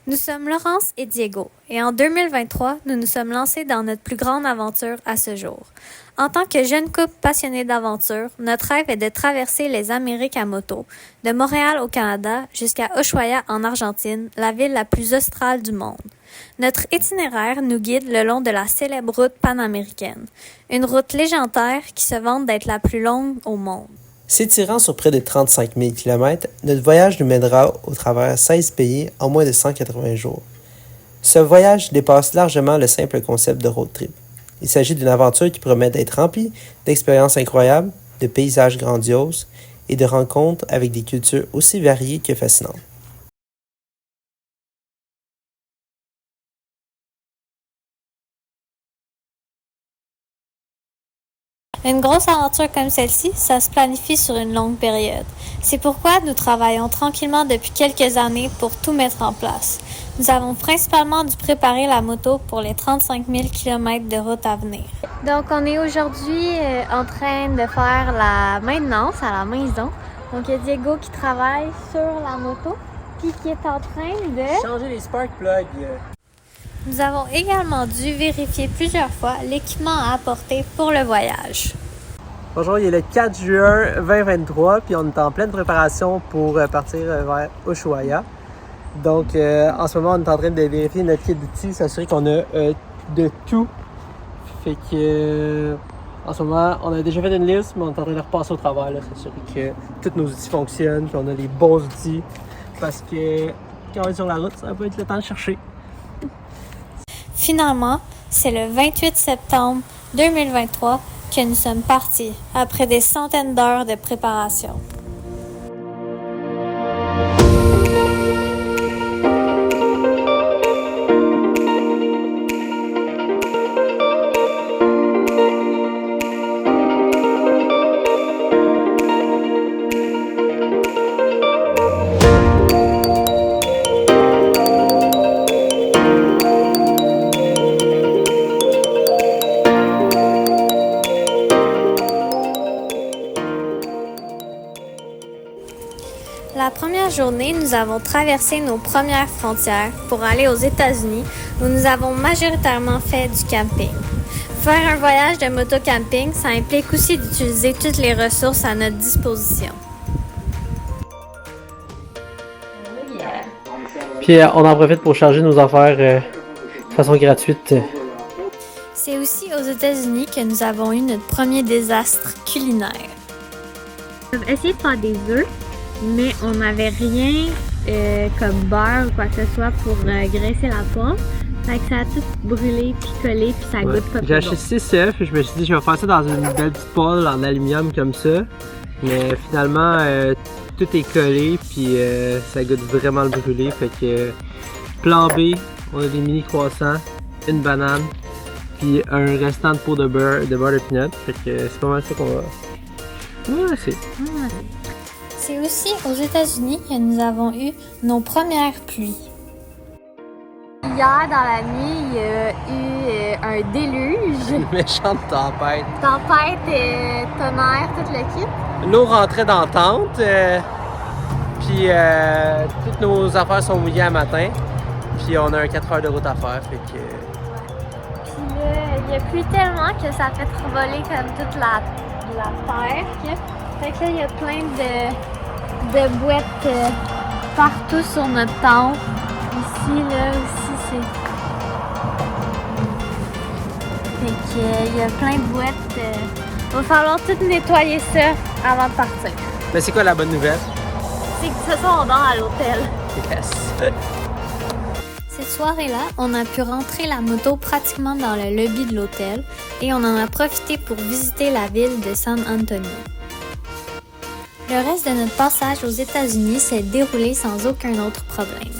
Nous sommes Laurence et Diego, et en 2023, nous nous sommes lancés dans notre plus grande aventure à ce jour. En tant que jeune couple passionné d'aventure, notre rêve est de traverser les Amériques à moto, de Montréal au Canada jusqu'à Ushuaia en Argentine, la ville la plus australe du monde. Notre itinéraire nous guide le long de la célèbre route panaméricaine, une route légendaire qui se vante d'être la plus longue au monde. S'étirant sur près de 35 000 km, notre voyage nous mènera au travers 16 pays en moins de 180 jours. Ce voyage dépasse largement le simple concept de road trip. Il s'agit d'une aventure qui promet d'être remplie d'expériences incroyables, de paysages grandioses et de rencontres avec des cultures aussi variées que fascinantes. Une grosse aventure comme celle-ci, ça se planifie sur une longue période. C'est pourquoi nous travaillons tranquillement depuis quelques années pour tout mettre en place. Nous avons principalement dû préparer la moto pour les 35 000 km de route à venir. Donc, on est aujourd'hui en train de faire la maintenance à la maison. Donc, il y a Diego qui travaille sur la moto, puis qui est en train de Changer les spark plugs. Nous avons également dû vérifier plusieurs fois l'équipement à apporter pour le voyage. Bonjour, il est le 4 juin 2023, puis on est en pleine préparation pour partir vers Ushuaia. Donc, en ce moment, on est en train de vérifier notre kit d'outils, s'assurer qu'on a de tout. Fait que, en ce moment, on a déjà fait une liste, mais on est en train de repasser au travers, s'assurer que tous nos outils fonctionnent, qu'on a les bons outils. Parce que quand on est sur la route, ça peut être le temps de chercher. Finalement, c'est le 28 septembre 2023 que nous sommes partis, après des centaines d'heures de préparation. La première journée, nous avons traversé nos premières frontières pour aller aux États-Unis, où nous avons majoritairement fait du camping. Faire un voyage de moto-camping, ça implique aussi d'utiliser toutes les ressources à notre disposition. Puis on en profite pour charger nos affaires de façon gratuite. C'est aussi aux États-Unis que nous avons eu notre premier désastre culinaire. On a essayé de faire des œufs, mais on n'avait rien comme beurre ou quoi que ce soit pour graisser la pomme. Fait que ça a tout brûlé puis collé puis ça goûte pas. J'ai acheté 6 œufs et je me suis dit je vais faire ça dans une belle petite poêle en aluminium comme ça. Mais finalement tout est collé puis ça goûte vraiment le brûlé. Fait que plan B, on a des mini croissants, une banane puis un restant de pot de beurre de peanut. Fait que c'est pas mal ça qu'on va. Ouais, c'est. C'est aussi aux États-Unis que nous avons eu nos premières pluies. Hier, dans la nuit, il y a eu un déluge. Une méchante tempête. Tempête, tonnerre, tout le kit. L'eau rentrait dans la tente, puis toutes nos affaires sont mouillées à matin. Puis on a un 4 heures de route à faire. Fait que... Puis là, il y a plu tellement que ça fait voler comme toute la terre. Fait que là, il y a plein de boîtes partout sur notre tente. Ici, là, aussi, c'est... Fait que, il y a plein de boîtes. Il va falloir tout nettoyer ça avant de partir. Mais c'est quoi la bonne nouvelle? C'est que ce soir, on dort à l'hôtel. Yes! Cette soirée-là, on a pu rentrer la moto pratiquement dans le lobby de l'hôtel et on en a profité pour visiter la ville de San Antonio. Le reste de notre passage aux États-Unis s'est déroulé sans aucun autre problème.